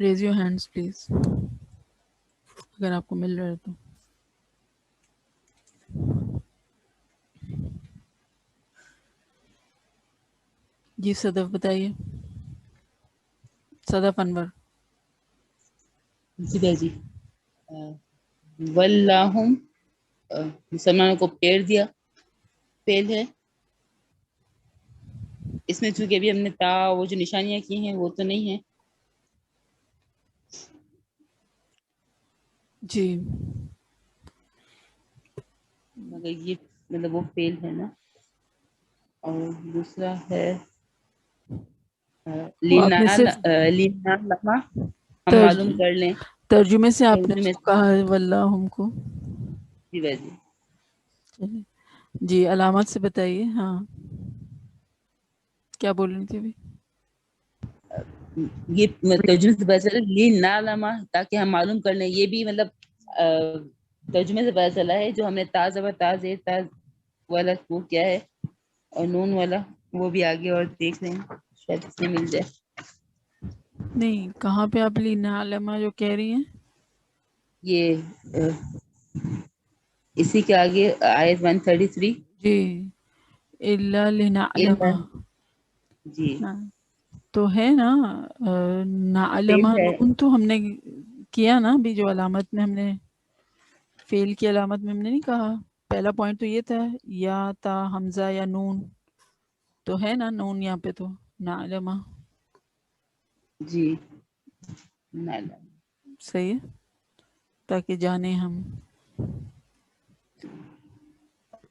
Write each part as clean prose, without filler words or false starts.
Raise your hands please اگر آپ کو مل رہا ہے تو. جی صدف بتائیے. صدف انور. جی بھائی جی. واللہم مسلمانوں کو پھیر دیا فعل ہے. اس میں چونکہ ابھی ہم نے تا وہ جو نشانیاں کی ہیں وہ تو نہیں ہے. جی مگر یہ مطلب وہ فعل ہے نا. اور دوسرا ہے وہ آپ نے صرف لما ہم معلوم کر لیں. ترجمے سے آپ نے اس ترجمے کو کہا ہے واللہم کو. جی بھائی جی. چلیے جی علامات سے بتائیے. ہاں کیا بول رہی تھی ابھی؟ یہ ترجمے سے پتا چلا لنعلم تاکہ ہم معلوم کر لیں. یہ بھی مطلب ترجمے سے پتا چلا ہے جو ہم نے تا زبر تا زیر تا والا وہ کیا ہے اور نون والا وہ بھی آگے اور دیکھ لیں شاید اس میں مل جائے. نہیں کہاں پہ آپ لنعلم جو کہہ رہی ہیں؟ یہ اسی کے آگے آیت 133. جی الا لنعلم. جی ہاں تو ہے نا نعلم فعل ہے. نون تو ہم نے کیا نا ابھی جو علامت میں ہم نے فعل کی علامت میں ہم نے نہیں کہا. پہلا پوائنٹ تو یہ تھا یا تا حمزہ یا نون تو ہے نا نون یہاں پہ تو نعلم جی نعلم صحیح ہے تاکہ جانیں ہم.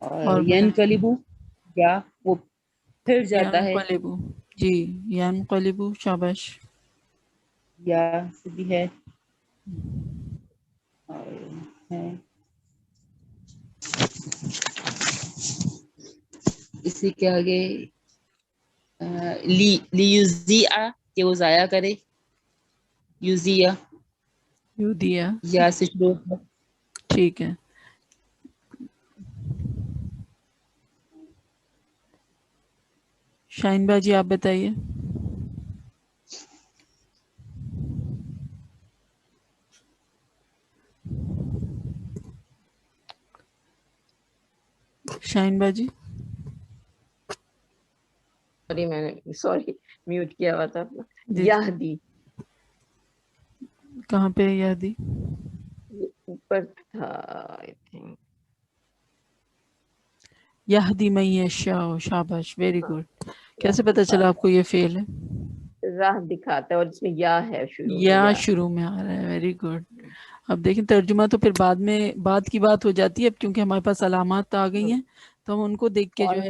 اور بتائیں. ینقلبو یا وہ پھر جاتا ہے. ینقلبو جی ینقلبو شاباش. یا سے بھی ہے اور ہے اسی کے آگے لیزیع کہ وہ ضائع کرے. یوزیہ یودیا یا سے شروع ہوتا ہے. ٹھیک ہے. شاہین باجی آپ بتائیے. شاہین باجی سوری میں نے میوٹ کیا ہوا تھا. جی یہدی کہاں پہ ہے یادی؟ یہ اوپر تھا آئی تھنک. یہدی من یشاء شاباش ویری ہاں گڈ. راہ کیسے پتا چلا آپ دکھاتا کو یہ فعل ہے؟ راہ دکھاتا ہے اور اس میں یا ہے شروع میں. یا یا شروع میں آ رہا ہے. Very good. اب دیکھیں ترجمہ تو پھر بعد کی بات ہو جاتی ہے اب کیونکہ ہمارے پاس علامات آ گئی ہیں تو ہم ان کو دیکھ کے جو ہے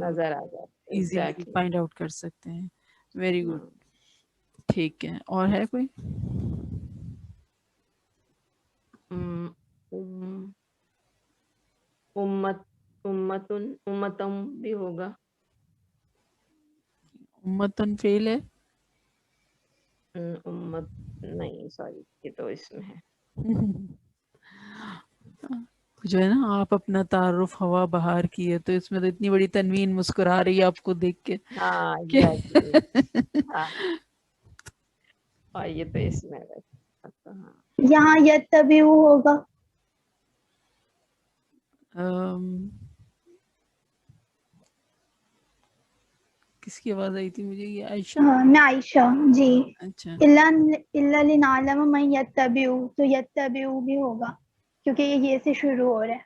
نظر آ جاتا ہے ایزیلی ایگزیکٹلی. فائنڈ آؤٹ کر سکتے ہیں. Very good. ٹھیک ہے اور ہے کوئی؟ امتم بھی ہوگا. امتن فعل ہے. امت نہیں سوری یہ تو اس میں ہے. جو ہے نا آپ اپنا تعارف ہوا بہار کی ہے تو اس میں تو اتنی بڑی تنوین مسکرا رہی ہے آپ کو دیکھ کے ہاں کہ ایگزیکٹلی. ہاں اور یہ تو اس میں ہے. ہاں یہاں یتبعو ہوگا. کس کی آواز آئی تھی مجھے؟ یہ عائشہ. ہاں میں عائشہ جی. اچھا الا لنعلم من یتبعو تو یتبعو بھی ہوگا کیونکہ یہ سے شروع ہو رہا ہے.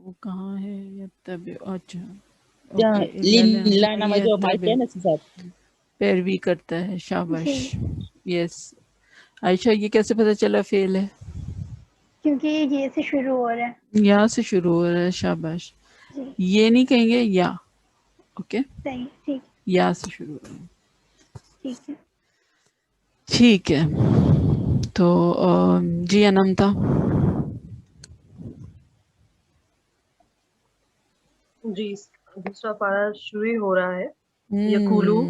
وہ کہاں ہے یتبع؟ اچھا جہاں اوکے. لنعلم جو ہمارے کیا نا ساتھ پیروی کرتا ہے. شاباش. جی یس. عائشہ یہ کیسے پتا چلا فعل ہے؟ کیونکہ یہ سے شروع ہو رہا ہے. یا سے شروع ہو رہا ہے. شاباش. جی یہ نہیں کہیں گے یا. اوکے صحیح ٹھیک یا سے شروع ہو رہا ہے. ٹھیک ہے. ٹھیک ہے تو جی انمتا. جی دوسرا پارا شروع ہی ہو رہا ہے. یقولو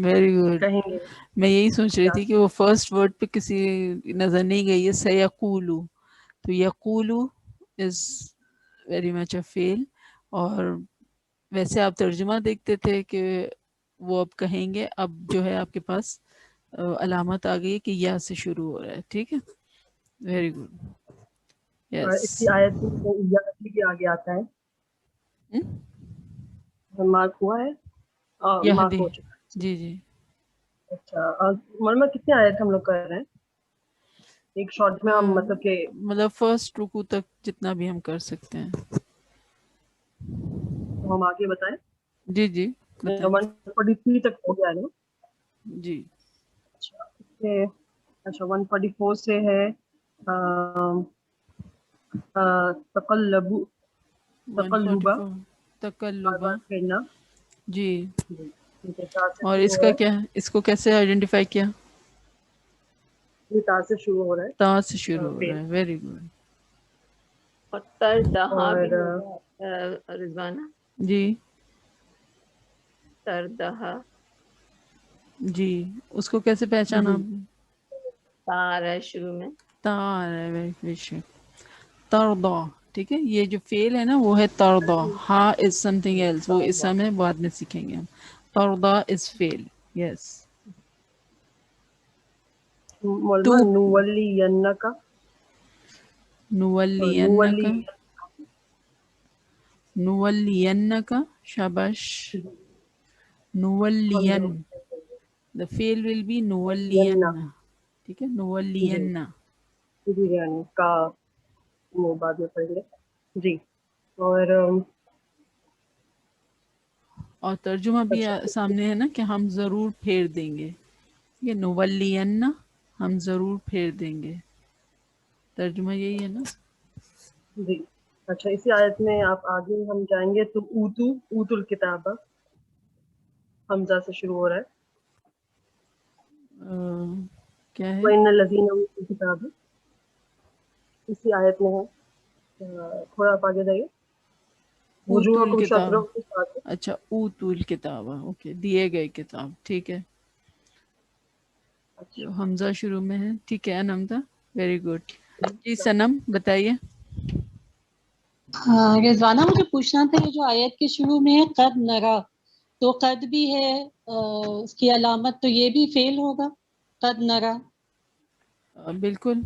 ویری گڈ. کہیں گے. میں یہی سوچ رہی تھی کہ وہ فرسٹ ورڈ پہ کسی نظر نہیں گئی ہے. سیقولو تو یقولو از ویری مچ اے فیل. اور ویسے آپ ترجمہ دیکھتے تھے کہ وہ اب کہیں گے. اب جو ہے آپ کے پاس علامت آ گئی کہ یا سے شروع ہو رہا ہے. ٹھیک ہے, ویری گڈ. اس یس, کی آیت میں یا بھی آگے آتا ہے, مارک ہوا ہے, مارک یہدی, ہو چکا ہے. جی جی. اچھا, مولانا کتنے آیت ہم لوگ کر رہے ہیں ایک شارٹ میں؟ ہم مطلب کہ مطلب فرسٹ رکو تک جتنا بھی ہم کر سکتے ہیں. ہم آگے بتائیں. جی جی بتائیں. 143 تک ہو گیا ہے. جی اچھا 144 سے ہے تقلبا 144 تقلبا. پھرنا. جی, جی ٹھیک ہے, تا سے اور شروع اس ہو کا رہا کیا, اس کو کیسے آئیڈینٹیفائی کیا؟ ہے, یہ تا سے شروع ہو رہا ہے. تا سے شروع ہو فعل. رہا ہے. Very good. اور تردہا بھی اور ہوگا رضوانہ, جی تردہا جی, اس کو کیسے پہچانا آپ نے؟ تا آ رہا ہے شروع میں. تا آ رہا ہے, ویری بے. ترضا, ٹھیک ہے, یہ جو فعل ہے نا وہ ہے ترضا. ہا از سم تھنگ ایلس, وہ اسم ہے, بعد میں سیکھیں گے ہم. ترضا از فعل. یس. مولانا نولینک نولینک, نولینک, شاباش. نولین, the fi'l will be نولین. ٹھیک ہے, نولین. کا وہ بعد میں پڑھیں گے. جی, اور اور ترجمہ بھی اچھا سامنے ہے نا کہ ہم ضرور پھیر دیں گے. یہ نولین, ہم ضرور پھیر دیں گے. ترجمہ یہی ہے نا. جی اچھا, اسی آیت میں آپ آگے ہم جائیں گے تو اوتو الکتاب حمزہ سے شروع ہو رہا ہے. کیا ہے؟ وَإِنَّ الَّذِينَ أُوتُوا الْكِتَابَ, اسی آیت میں ہے. تھوڑا آپ آگے جائیے. اوتو وجوہکم الکتاب. شطرہ کے ساتھ. اچھا, اوتو الکتاب, اوکے, دیے گئے کتاب. ٹھیک ہے, جو اچھا حمزہ شروع میں ہے. ٹھیک ہے انمتا, ویری گڈ. جی سنم بتائیے. رضوانہ, مجھے پوچھنا تھا یہ جو آیت کے شروع میں ہے قد نرا, تو قد بھی ہے اس کی علامت, تو یہ بھی فعل ہوگا قد نرا؟ بالکل,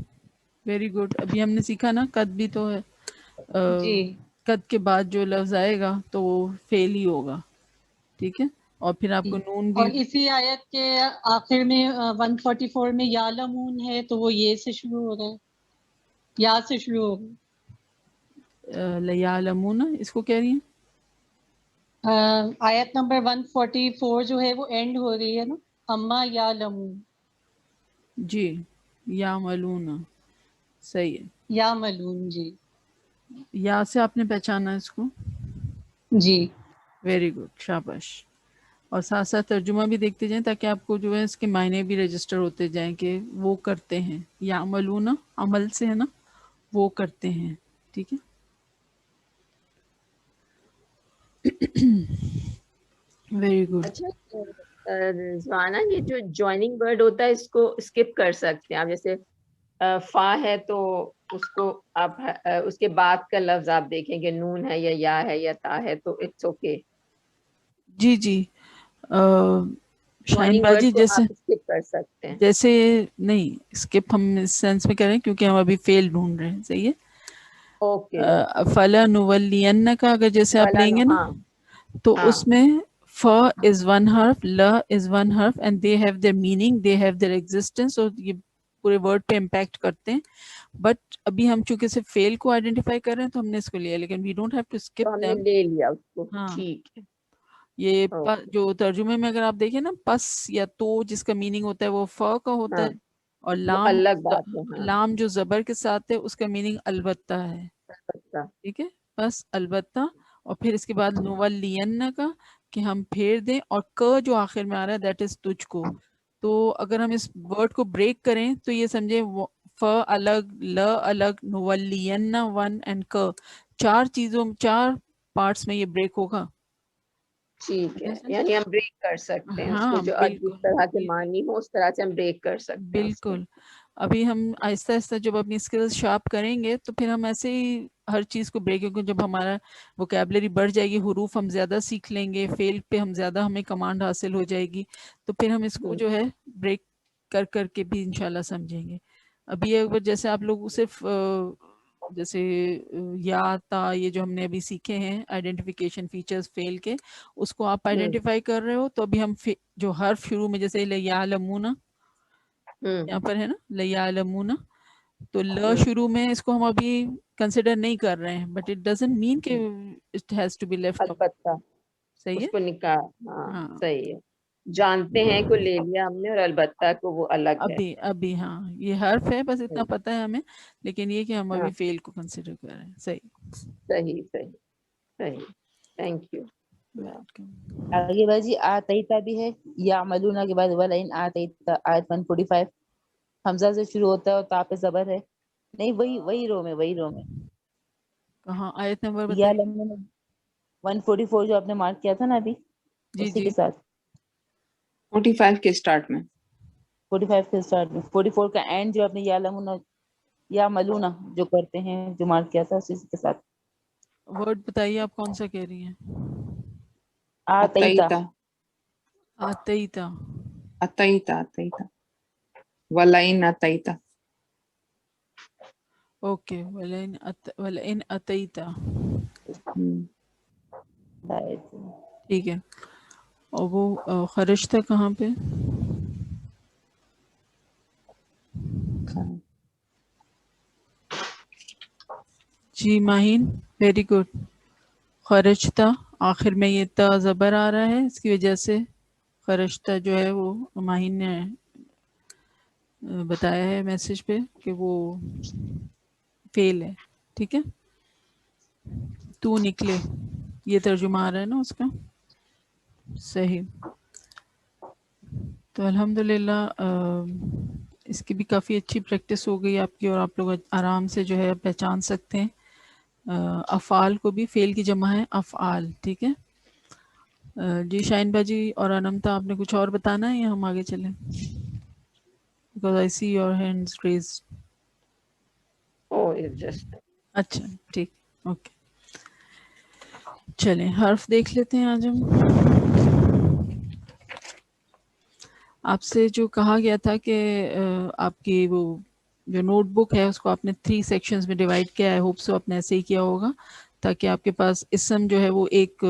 ویری گڈ. ابھی ہم نے سیکھا نا قد بھی تو ہے. جی قد کے بعد جو لفظ آئے گا تو وہ فعل ہی ہوگا. ٹھیک ہے, اور پھر آپ کو نون بھی. اور اسی آیت کے آخر میں 144 میں یعلمون ہے, تو وہ یہ سے شروع ہو رہا ہے, یا سے شروع ہو رہا ہے. لیعلمون, اس کو کہہ رہی ہیں آیت نمبر 144 جو ہے وہ اینڈ ہو رہی ہے نا, اما یعلمون. جی, یعملون, صحیح ہے. یعملون, جی یا سے آپ نے پہچانا اس کو. جی ویری گڈ, شاباش. اور ساتھ ساتھ ترجمہ بھی دیکھتے جائیں تاکہ آپ کو جو ہے اس کے معنی بھی رجسٹر ہوتے جائیں کہ وہ کرتے ہیں. یعملون عمل سے ہے نا, وہ کرتے ہیں. ٹھیک ہے, ویری گڈ. اچھا رضوانہ, یہ جو جوائننگ ورڈ ہوتا ہے اس کو اسکپ کر سکتے ہیں آپ, جیسے فا ہے تو اس کو آپ اس کے بعد کا لفظ آپ دیکھیں کہ نون ہے یا ہے یا تا ہے, تو اٹس اوکے. جی جی, شاہین جوائننگ باجی ورڈ کو جیسے آپ اسکپ کر سکتے ہیں. جیسے نہیں, اسکپ ہم اس سینس میں کریں کیونکہ ہم ابھی فیل ڈھونڈ رہے ہیں. صحیح اوکے, ہے. فلا نولین کا اگر جیسے آپ لیں گے نا, ہاں تو ہاں, اس میں ف is one حرف, ل is one حرف, and they have their meaning, they have their existence. اور یہ پورے ورڈ پہ امپیکٹ کرتے ہیں. بٹ ابھی ہم چونکہ صرف فیل کو آئیڈینٹیفائی کر رہے ہیں تو ہم نے اس کو لیا, لیکن وی ڈونٹ ہیو ٹو تو اسکپ ہم نے them. لے لیا اس کو. ہاں, ٹھیک ہے, یہ اوکے, جو ترجمے میں اگر آپ دیکھیں نا, پس یا تو جس کا میننگ ہوتا ہے وہ ف کا ہوتا ہاں ہے, اور وہ لام الگ بات ہے. ہاں لام جو زبر کے ساتھ ہے اس کا میننگ البتہ ہے. اچھا, ٹھیک ہے, بس البتہ. اور پھر اس کے بعد نولین کا, کہ ہم پھیر دیں, اور ک جو آخر میں آ رہا ہے دیٹ از تجھ کو. تو اگر ہم اس ورڈ کو بریک کریں تو یہ سمجھے ف الگ, ل الگ, نولین ون اینڈ ک, چار چیزوں, چار پارٹس میں یہ بریک ہوگا. ٹھیک ہے, یعنی ہم بریک کر سکتے ہیں اس کو, ہاں جو جس طرح کے بالکل, معنی ہو اس طرح سے ہم بریک کر سکتے ہیں اس کو. بالکل. ابھی ہم آہستہ آہستہ جب اپنی اسکلز شارپ کریں گے تو پھر ہم ایسے ہی ہر چیز کو بریک, کیونکہ جب ہمارا ووکیبلری بڑھ جائے گی, حروف ہم زیادہ سیکھ لیں گے, فیل پہ ہم زیادہ, ہمیں کمانڈ حاصل ہو جائے گی, تو پھر ہم اس کو جو ہے بریک کر کر کے بھی انشاءاللہ سمجھیں گے. ابھی اگر جیسے آپ لوگ صرف جیسے یا تا یہ جو ہم نے ابھی سیکھے ہیں آئیڈینٹیفیکیشن فیچرز فیل کے, اس کو آپ آئیڈینٹیفائی کر رہے ہو, تو ابھی ہم جو حرف شروع میں جیسے لیعلمون یہاں پر ہے نا لیعلمون, تو ل شروع میں اس کو ہم ابھی کنسیڈر نہیں کر رہے ہیں, بٹ اٹ ڈزنٹ مین کہ it has to be left. البتہ صحیح اس ہے, کو نکال, ہاں ہاں صحیح ہے, جانتے ہیں کو لے لیا ہم نے, اور البتہ کو وہ الگ ہے. ابھی ہاں یہ حرف ہے, بس اتنا پتہ ہے ہمیں, لیکن یہ کہ ہم ہاں ابھی فیل کو کنسیڈر کر رہے ہیں. صحیح صحیح صحیح صحیح, تھینک یو. آگے باجی آتیتا بھی ہے, یعملون کے بعد ولئن آتیتا, آیت 145 حمزہ سے شروع ہوتا ہے اور تا پہ زبر ہے. نہیں وہی رو میں کہاں آیت نمبر یا بتائیے. لمن 144 جو آپ نے مارک کیا تھا نا ابھی, جی اسی جی کے ساتھ 45 کے سٹارٹ میں, 45 کے سٹارٹ میں 44 کا اینڈ جو آپ نے یا لمن یا ملونا جو کرتے ہیں جو مارک کیا تھا اسی کے ساتھ. ورڈ بتائیے آپ کون سا کہہ رہی ہیں. آتیتا اتیتا آتیتا, اتیتا ولئن اتیتا. اوکے, ولئن اتیتا, ٹھیک ہے. اور وہ خرجتا کہاں پہ. جی ماہین, ویری گڈ. خرجتا آخر میں یہ تا زبر آ رہا ہے, اس کی وجہ سے خرجتا جو ہے وہ ماہین نے بتایا ہے میسج پہ کہ وہ فیل ہے. ٹھیک ہے, تو نکلے, یہ ترجمہ آ رہا ہے نا اس کا. صحیح. تو الحمدللہ اس کی بھی کافی اچھی پریکٹس ہو گئی آپ کی, اور آپ لوگ آرام سے جو ہے پہچان سکتے ہیں. افعال کو بھی, فیل کی جمع ہے افعال. ٹھیک ہے جی. شاہین باجی اور انمتا, آپ نے کچھ اور بتانا ہے یا ہم آگے چلیں. Because I see your hands raised. Oh, it's just اچھا ٹھیک, اوکے. چلیں حرف دیکھ لیتے ہیں آج ہم. آپ سے جو کہا گیا تھا کہ آپ کی وہ جو نوٹ بک ہے اس کو آپ نے 3 سیکشنز میں ڈیوائڈ کیا ہے. ہوپ سو آپ نے ایسے ہی کیا ہوگا, تاکہ آپ کے پاس اسم جو ہے وہ ایک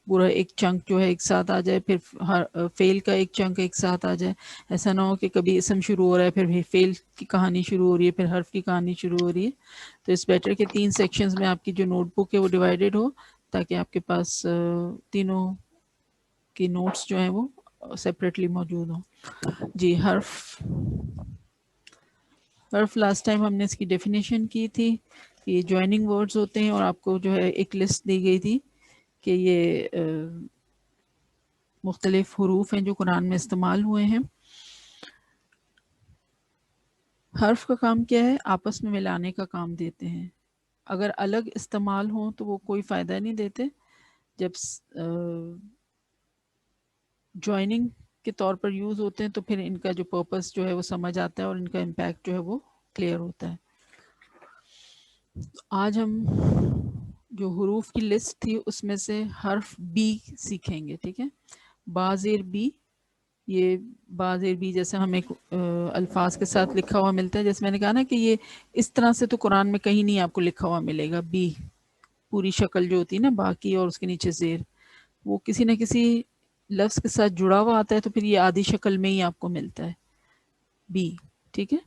پورا ایک چنک جو ہے ایک ساتھ آ جائے, پھر فیل کا ایک چنک ایک ساتھ آ جائے. ایسا نہ ہو کہ کبھی اسم شروع ہو رہا ہے پھر فیل کی کہانی شروع ہو رہی ہے, پھر حرف کی کہانی شروع ہو رہی ہے. تو اس بیٹر کے 3 سیکشنز میں آپ کی جو نوٹ بک ہے وہ ڈیوائیڈڈ ہو, تاکہ آپ کے پاس تینوں کی نوٹس جو ہیں وہ سیپریٹلی موجود ہوں. جی حرف لاسٹ ٹائم ہم نے اس کی ڈیفینیشن کی تھی. یہ جوائننگ ورڈز ہوتے ہیں, اور آپ کو جو ہے ایک لسٹ دی گئی تھی کہ یہ مختلف حروف ہیں جو قرآن میں استعمال ہوئے ہیں. حرف کا کام کیا ہے, آپس میں ملانے کا کام دیتے ہیں. اگر الگ استعمال ہوں تو وہ کوئی فائدہ نہیں دیتے. جب جوائننگ کے طور پر یوز ہوتے ہیں تو پھر ان کا جو پرپس جو ہے وہ سمجھ آتا ہے, اور ان کا امپیکٹ جو ہے وہ کلیئر ہوتا ہے. آج ہم جو حروف کی لسٹ تھی اس میں سے حرف بی سیکھیں گے. ٹھیک ہے, بازیر بی. یہ بازیر بی جیسے ہمیں الفاظ کے ساتھ لکھا ہوا ملتا ہے, جیسے میں نے کہا نا کہ یہ اس طرح سے تو قرآن میں کہیں نہیں آپ کو لکھا ہوا ملے گا. بی پوری شکل جو ہوتی ہے نا باقی اور اس کے نیچے زیر, وہ کسی نہ کسی لفظ کے ساتھ جڑا ہوا آتا ہے, تو پھر یہ آدھی شکل میں ہی آپ کو ملتا ہے بی. ٹھیک ہے,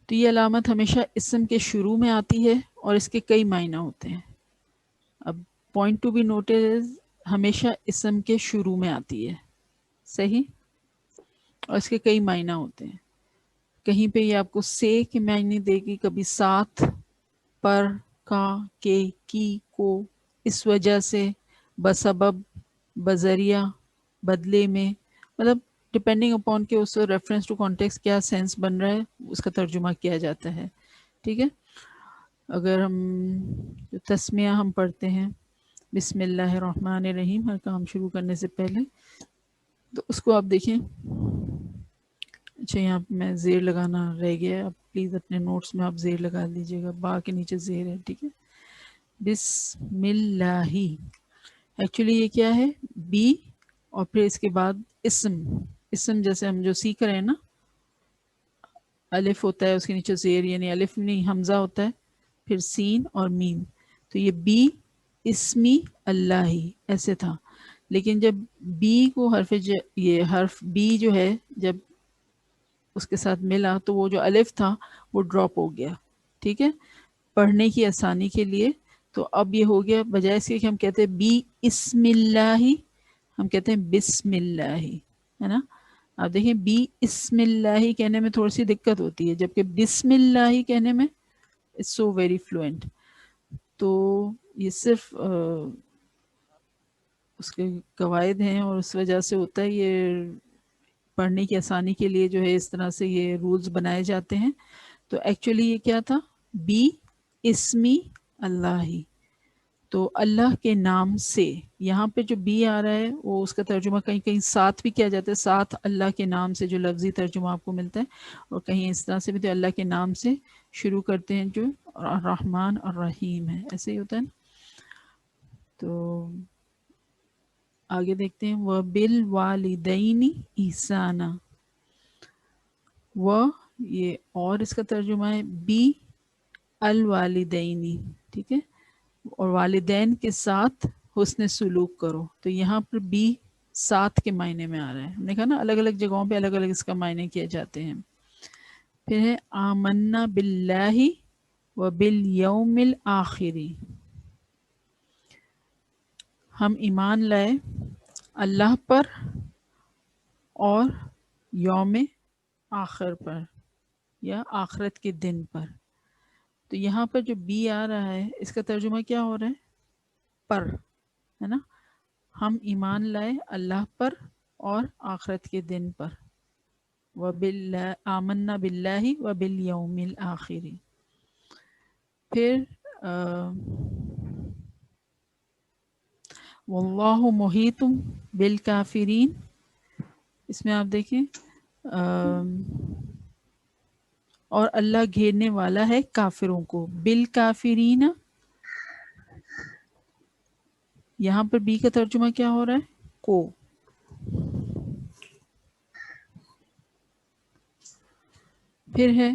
تو یہ علامت ہمیشہ اسم کے شروع میں آتی ہے اور اس کے کئی معنی ہوتے ہیں. اب پوائنٹ ٹو بی نوٹڈ, ہمیشہ اسم کے شروع میں آتی ہے. صحیح, اور اس کے کئی معنی ہوتے ہیں. کہیں پہ یہ آپ کو سے کے معنی دے گی, کبھی ساتھ, پر, کا, کے, کی, کو, اس وجہ سے, بسبب, بذریعہ, بدلے میں, مطلب ڈپینڈنگ اپون کہ اس ریفرنس ٹو کانٹیکس کیا سینس بن رہا ہے اس کا ترجمہ کیا جاتا ہے. ٹھیک ہے, اگر ہم تسمیہ ہم پڑھتے ہیں بسم اللہ الرحمن الرحیم ہر کام شروع کرنے سے پہلے, تو اس کو آپ دیکھیں. اچھا یہاں میں زیر لگانا رہ گیا ہے, آپ پلیز اپنے نوٹس میں آپ زیر لگا لیجیے گا, با کے نیچے زیر ہے. ٹھیک ہے, بسم اللہ. ایکچولی یہ کیا ہے, بی اور پھر اس کے بعد اسم, اسم جیسے ہم جو سیکھ رہے ہیں نا, الف ہوتا ہے اس کے نیچے زیر, یعنی الف نہیں حمزہ ہوتا ہے, پھر سین اور میم, تو یہ بی اسمی اللہ ہی ایسے تھا. لیکن جب بی کو یہ حرف بی جو ہے جب اس کے ساتھ ملا تو وہ جو الف تھا وہ ڈراپ ہو گیا. ٹھیک ہے, پڑھنے کی آسانی کے لیے. تو اب یہ ہو گیا, بجائے اس کے کہ ہم کہتے ہیں بی اسم اللہ, ہم کہتے ہیں بسم اللہ, ہے نا. آپ دیکھیں بی اسم اللہ کہنے میں تھوڑی سی دقت ہوتی ہے, جبکہ بسم اللہ کہنے میں اٹس سو ویری فلوئنٹ. تو یہ صرف اس کے قواعد ہیں اور اس وجہ سے ہوتا ہے, یہ پڑھنے کی آسانی کے لیے جو ہے اس طرح سے یہ رولز بنائے جاتے ہیں. تو ایکچولی یہ کیا تھا, بی اسمی اللہ, تو اللہ کے نام سے. یہاں پہ جو بی آ رہا ہے وہ اس کا ترجمہ کہیں کہیں ساتھ بھی کیا جاتا ہے, ساتھ اللہ کے نام سے جو لفظی ترجمہ آپ کو ملتا ہے, اور کہیں اس طرح سے بھی تو اللہ کے نام سے شروع کرتے ہیں جو الرحمن الرحیم ہے, ایسے ہی ہوتا ہے نا. تو آگے دیکھتے ہیں, وَبِالْوَالِدَيْنِ إِحْسَانًا, وہ یہ اور اس کا ترجمہ ہے بی الوالدینی. ٹھیک ہے, اور والدین کے ساتھ حسن سلوک کرو. تو یہاں پر بی ساتھ کے معنی میں آ رہا ہے. ہم نے کہا نا الگ الگ جگہوں پہ الگ الگ اس کا معنی کیے جاتے ہیں. پھر ہے آمنا باللہ و بالیوم الآخر, ہم ایمان لائے اللہ پر اور یوم آخر پر یا آخرت کے دن پر. تو یہاں پر جو بی آ رہا ہے اس کا ترجمہ کیا ہو رہا ہے, پر, ہے نا. ہم ایمان لائے اللہ پر اور آخرت کے دن پر. آمنا باللہ و بالیوم الآخر. پھر واللہ محیط بالکافرین, اس میں آپ دیکھیں اور اللہ گھیرنے والا ہے کافروں کو. بالکافرین, یہاں پر بی کا ترجمہ کیا ہو رہا ہے, کو. پھر ہے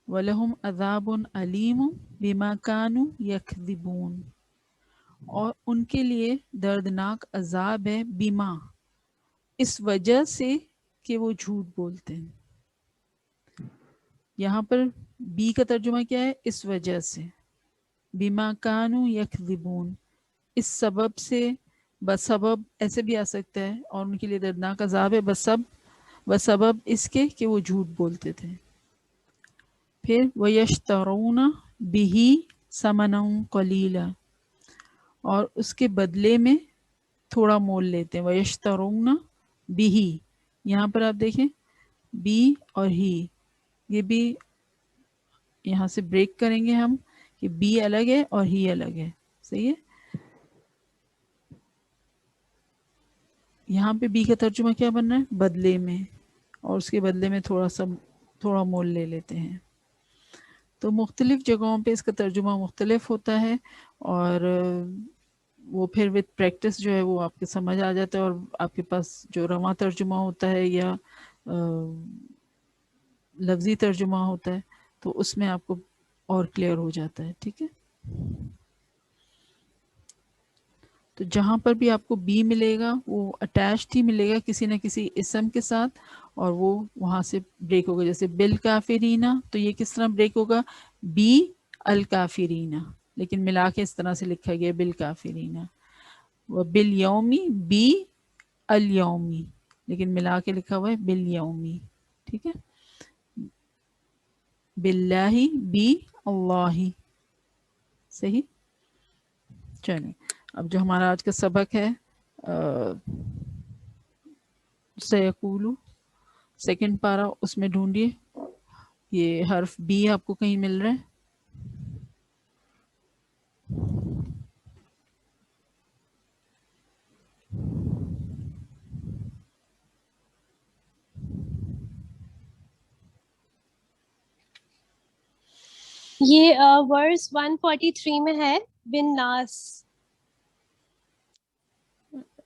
وَلَهُمْ عَذَابٌ عَلِيمٌ بِمَا كَانُوا يَكْذِبُونَ, اور ان کے لیے دردناک عذاب ہے, بیما اس وجہ سے کہ وہ جھوٹ بولتے ہیں. یہاں پر بی کا ترجمہ کیا ہے, اس وجہ سے. بِمَا كَانُوا يَكْذِبُونَ, اس سبب سے, بسبب ایسے بھی آ سکتا ہے, اور ان کے لیے دردناک عذاب ہے بسبب اس کے کہ وہ جھوٹ بولتے تھے. پھر وَيَشْتَرُونَ بِهِ ثَمَنًا قَلِيلًا, اور اس کے بدلے میں تھوڑا مول لیتے ہیں. وَيَشْتَرُونَ بِهِ, یہاں پر آپ دیکھیں بی اور ہی, یہ بھی یہاں سے بریک کریں گے ہم کہ بی الگ ہے اور ہی الگ ہے. صحیح ہے. یہاں پہ بی کا ترجمہ کیا بن رہا ہے, بدلے میں, اور اس کے بدلے میں تھوڑا مول لے لیتے ہیں. تو مختلف جگہوں پہ اس کا ترجمہ مختلف ہوتا ہے, اور وہ پھر وتھ پریکٹس جو ہے وہ آپ کے سمجھ آ جاتا ہے, اور آپ کے پاس جو رواں ترجمہ ہوتا ہے یا لفظی ترجمہ ہوتا ہے تو اس میں آپ کو اور کلیئر ہو جاتا ہے. ٹھیک ہے, تو جہاں پر بھی آپ کو بی ملے گا وہ اٹیچڈ ہی ملے گا کسی نہ کسی اسم کے ساتھ, اور وہ وہاں سے بریک ہوگا. جیسے بالکافرینہ, تو یہ کس طرح بریک ہوگا, بی الکافرینہ, لیکن ملا کے اس طرح سے لکھا گیا بالکافرینہ. وہ بالیومی, بی الیومی, لیکن ملا کے لکھا ہوا ہے بالیومی. ٹھیک ہے, باللہ, بی اللہ. صحیح. چلیں, اب جو ہمارا آج کا سبق ہے سیقولو سیکنڈ پارا, اس میں ڈھونڈیے یہ حرف بی آپ کو کہیں مل رہا ہے. یہ ورس 143 میں ہے, بن ناس.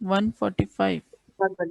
145. 145.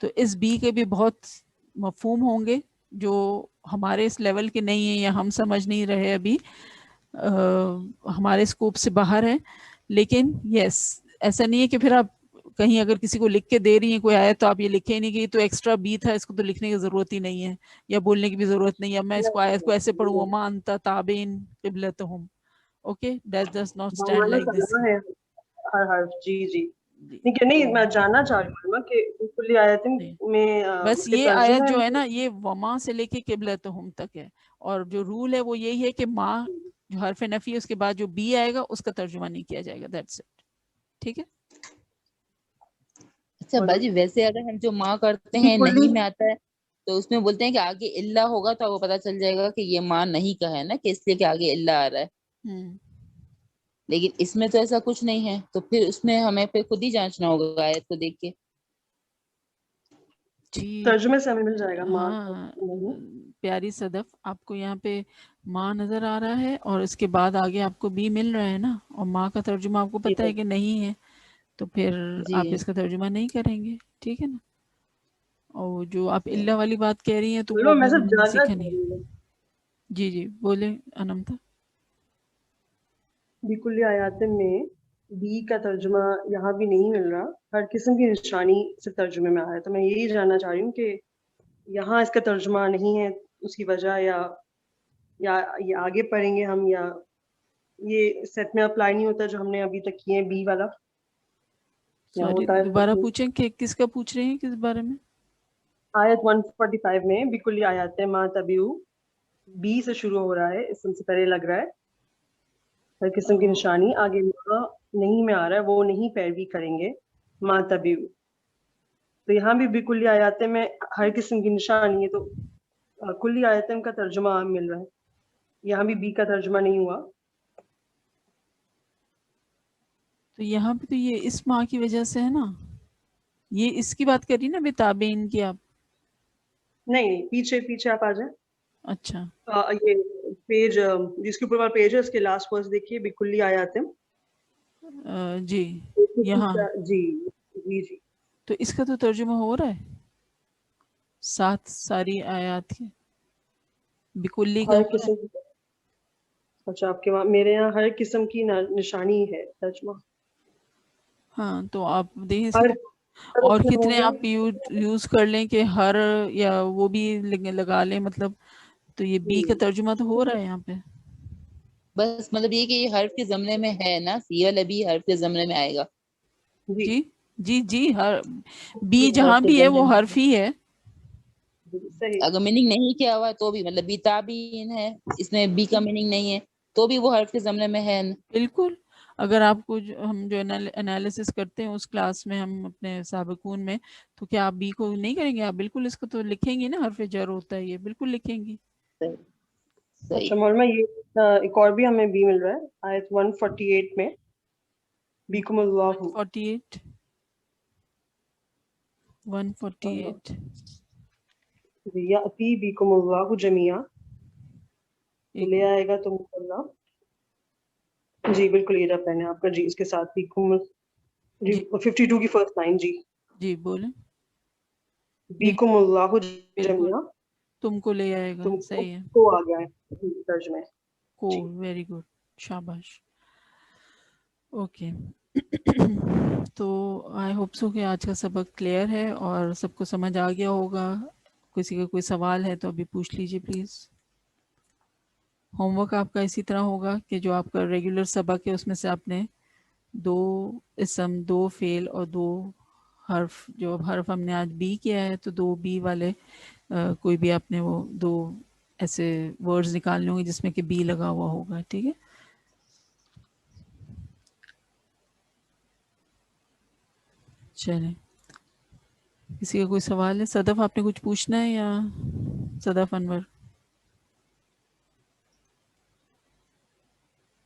تو اس بی کے بھی بہت مفہوم ہوں گے جو ہمارے اس لیول کے نہیں ہیں یا ہم سمجھ نہیں رہے ابھی، ہمارے اسکوپ سے باہر ہے. لیکن یس ایسا نہیں ہے کہ پھر آپ کہیں اگر کسی کو لکھ کے دے رہی ہیں کوئی آیت تو آپ یہ لکھیں نہیں کہ یہ تو ایکسٹرا بی تھا، اس کو تو لکھنے کی ضرورت ہی نہیں ہے یا بولنے کی بھی ضرورت نہیں ہے. میں اس کو آیت کو ایسے پڑھوں وما انت تابعین قبلتہم. Okay that does not stand مولانا لائک دس. کرنا ہے ہر حرف. جی جی نہیں میں جاننا چاہ رہی ہوں کہ کلی آیتیں میں بس اس کے یہ آیت ترجمے جو ہے نا یہ وما سے لے کے قبلتہم تک ہے، اور جو رول ہے وہ یہی ہے کہ ماں جو حرف نفی ہے اس کے بعد جو بی آئے گا اس کا ترجمہ نہیں کیا جائے گا. That's it. ٹھیک ہے. اچھا باجی ویسے اگر ہم جو ماں کرتے ہیں نہیں میں آتا ہے تو اس میں بولتے ہیں کہ آگے اللہ ہوگا تو آپ کو پتا چل جائے گا کہ یہ ماں نہیں کا ہے نا، کہ اس لیے کہ آگے اللہ آ رہا ہے. لیکن اس میں تو ایسا کچھ نہیں ہے، تو پھر اس میں ہمیں پھر خود ہی جانچنا ہوگا آیت کو دیکھ کے. جی ترجمے سے ہمیں مل جائے گا. ہاں پیاری صدف، آپ کو یہاں پہ ماں نظر آ رہا ہے اور اس کے بعد آگے آپ کو بی مل رہا ہے نا، اور ماں کا ترجمہ آپ کو پتہ ہے کہ نہیں ہے، تو پھر جی آپ اس کا ترجمہ نہیں کریں گے. ٹھیک ہے نا. اور جو آپ اللہ والی بات کہہ رہی ہیں تو وہ میں ابھی سب ہم جاننا سیکھا چاہ نہیں. رہی ہوں. جی جی بولیں انمتا. بکل آیات میں بی کا ترجمہ یہاں بھی نہیں مل رہا، ہر قسم کی نشانی سے ترجمے میں آ رہا ہے. تو میں یہی جاننا چاہ رہی ہوں کہ یہاں اس کا ترجمہ نہیں ہے، اس کی وجہ یا یہ آگے پڑھیں گے ہم، یا یہ سیٹ میں اپلائی نہیں ہوتا جو ہم نے ابھی تک کیے ہیں بی والا. سوری دوبارہ پوچھیں کہ کس کا پوچھ رہے ہیں، کس بارے میں؟ آیت 145 میں بکلی آیات ما تبیو بی سے شروع ہو رہا ہے، اسم سے پہلے لگ رہا ہے ہر قسم کی نشانی. آگے نہیں میں آ رہا ہے وہ نہیں پیروی کریں گے ما تبیو. تو یہاں بھی بکلی آیات میں ہر قسم کی نشانی ہے، تو کلی آیتم کا ترجمہ مل رہا ہے، یہاں بھی بی کا ترجمہ نہیں ہوا. تو یہاں پہ تو یہ اس ماں کی وجہ سے ہے نا، یہ اس کی بات کر رہی نا بتابعین کی آپ؟ نہیں پیچھے آپ آ جائیں. اچھا یہ پیج جس کے اوپر والا پیج ہے اس کے لاسٹ ورس دیکھیے بکلی آیاتم. جی یہاں جی جی جی. تو اس کا تو ترجمہ ہو رہا ہے 7 ساری آیات کے بکلی کا ہر ہو رہا ہے. قسم. اچھا آپ کے وہاں، میرے یہاں ہر قسم کی نشانی ہے ترجمہ. ہاں تو آپ دیکھیں اس ہر کو، اور ہو کتنے گیا. آپ یوز کر لیں کہ ہر یا وہ بھی لگا لیں، مطلب تو یہ بی کا ترجمہ تو ہو رہا ہے یہاں پہ. بس مطلب یہ کہ یہ حرف کے زمرے میں ہے نا، سی والا بھی حرف کے زمرے میں آئے گا. جی جی جی ہر بی جہاں بھی ہے وہ حرف ہی ہے. صحیح. اگر میننگ نہیں کیا ہوا تو بھی مطلب بی تابعین ہے، اس میں بی کا میننگ نہیں ہے تو بھی وہ حرف کے زمرے میں ہے. بالکل. اگر آپ کو ہم جو انالیسس کرتے ہیں اس کلاس میں ہم اپنے سابقون میں، تو کیا آپ بی کو نہیں کریں گے؟ آپ بالکل اس کو تو لکھیں گے نا، حرف جر ہوتا ہے یہ بالکل لکھیں گی. اچھا مولانا یہ ایک اور بھی ہمیں بی مل رہا ہے آیت 148 میں بیکم اللہ 148 یاتی بیکم اللہ جمیعا، لے آئے گا تم کو اللہ. جی بالکل یہ رہا پہنے آپ کا. جی اس کے ساتھ بیکم جی 52 کی فرسٹ لائن. جی جی بولیں. بیکم اللہ بالکل جمیعا، تم کو لے آئے گا. تم صحیح ہے کو آ گیا ہے ترجمے. کو. ویری گڈ، شاباش. اوکے تو آئی ہوپ سو کہ آج کا سبق کلیئر ہے اور سب کو سمجھ آ گیا ہوگا. کسی کا کوئی سوال ہے تو ابھی پوچھ لیجیے پلیز. ہوم ورک آپ کا اسی طرح ہوگا کہ جو آپ کا ریگولر سبق ہے اس میں سے آپ نے 2 اسم، 2 فعل اور 2 حرف، جو حرف ہم نے آج بی کیا ہے تو 2 بی والے کوئی بھی آپ نے وہ 2 ایسے ورڈز نکالنے ہوں گے جس میں کہ بی لگا ہوا ہوگا. ٹھیک ہے. چلیں کسی کا کوئی سوال ہے؟ صدف آپ نے کچھ پوچھنا ہے یا صدف انور؟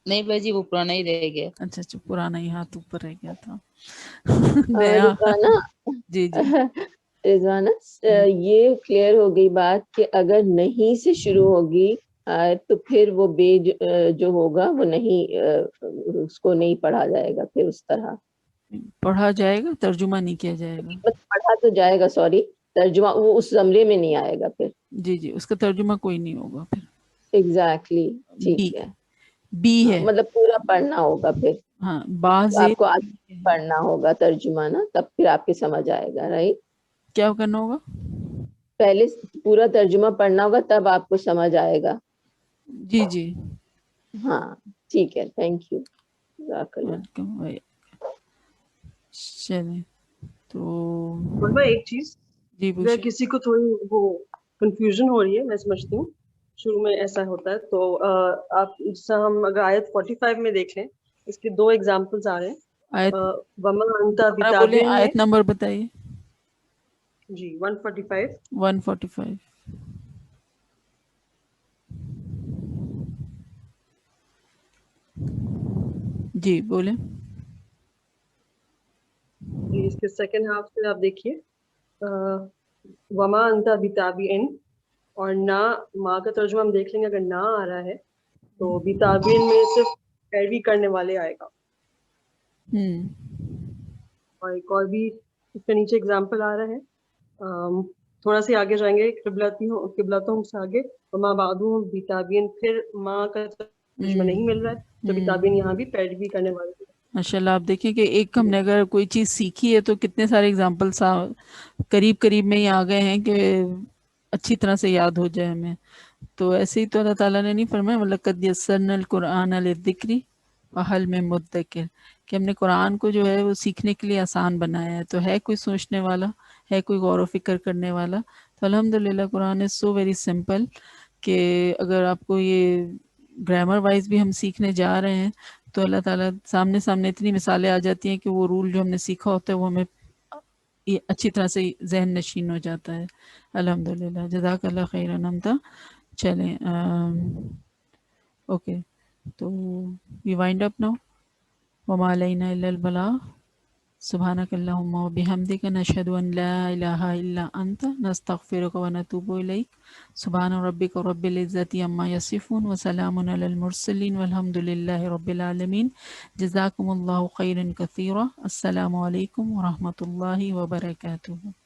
نہیں باجی وہ پرانا ہی رہ گیا. اچھا پرانا ہی ہاتھ اوپر رہ گیا تھا. رضوانہ جی جی رضوانہ یہ کلیئر ہو گئی بات کہ اگر نہیں سے شروع ہوگی تو پھر وہ جو ہوگا وہ نہیں، اس کو نہیں پڑھا جائے گا پھر اس طرح. پڑھا جائے گا، ترجمہ نہیں کیا جائے گا. پڑھا تو جائے گا، سوری ترجمہ وہ اس زمرے میں نہیں آئے گا پھر. جی جی، اس کا ترجمہ کوئی نہیں ہوگا پھر. ایگزیکٹلی بی ٹھیک ہے. بی ہے. مطلب پورا پڑھنا ہوگا پھر. ہاں بعض آپ کو آگے پڑھنا ہوگا ترجمہ نا، تب پھر آپ کی سمجھ آئے گا. رائٹ، کیا کرنا ہوگا؟ پہلے پورا ترجمہ پڑھنا ہوگا تب آپ کو سمجھ آئے گا. جی جی ہاں ٹھیک ہے، تھینک یو. ویلکم. چلیں تو اور میں ایک چیز، جی اگر پوچھیں. کسی کو تھوڑی وہ کنفیوژن ہو رہی ہے، میں سمجھتی ہوں شروع میں ایسا ہوتا ہے، تو آپ جیسا ہم اگر آیت 45 میں دیکھ لیں، اس کے دو ایگزامپلز آ رہے ہیں. آیت وما انتا دوبارہ بولیں، بتابعین میں آیت نمبر بتائیے. جی 145. 145. جی بولیں. جی اس کے سیکنڈ ہاف سے آپ دیکھیے، وما انتا بتابعین، اور نہ، ماں کا ترجمہ ہم دیکھ لیں گے. اگر نہ آ رہا ہے تو بتابعین میں صرف پیروی کرنے والے آئے گا. اور ایک اور بھی اس کے نیچے اگزامپل آ رہا ہے، تھوڑا سی آگے جائیں گے، قبلتہم سے آگے، وما بعضهم بتابعین، پھر ماں کا ترجمہ نہیں مل رہا ہے، تو بتابعین یہاں بھی پیروی کرنے والے. ماشاء اللہ. آپ دیکھیں کہ ایک ہم نے اگر کوئی چیز سیکھی ہے تو کتنے سارے اگزامپلس قریب قریب میں ہی آ گئے ہیں کہ اچھی طرح سے یاد ہو جائے ہمیں. تو ایسے ہی تو اللہ تعالیٰ نے نہیں فرمایا وَلَقَدْ يَسَّرْنَا الْقُرْآنَ لِلذِّكْرِ فَهَلْ مِن مُدَّكِرٍ، کہ ہم نے قرآن کو جو ہے وہ سیکھنے کے لیے آسان بنایا ہے، تو ہے کوئی سوچنے والا، ہے کوئی غور و فکر کرنے والا. تو الحمدللہ قرآن از سو ویری سمپل کہ اگر آپ کو یہ گرامر وائز بھی ہم سیکھنے جا رہے ہیں تو اللہ تعالیٰ سامنے اتنی مثالیں آ جاتی ہیں کہ وہ رول جو ہم نے سیکھا ہوتا ہے وہ ہمیں یہ اچھی طرح سے ذہن نشین ہو جاتا ہے. الحمدللہ. جزاک اللہ خیرا. نمتا چلیں اوکے، تو وی وائنڈ اپ ناؤ. وما علینا الا البلاغ. سبحانک اللہم و بحمدک، نشہد ان لا الہ الا انت، نستغفرک و نتوب الیک. سبحان ربک رب العزت عما یصفون وسلام علی المرسلین والحمد للہ رب العالمین. جزاکم اللہ خیرا کثیرا. السلام علیکم ورحمۃ اللہ وبرکاتہ.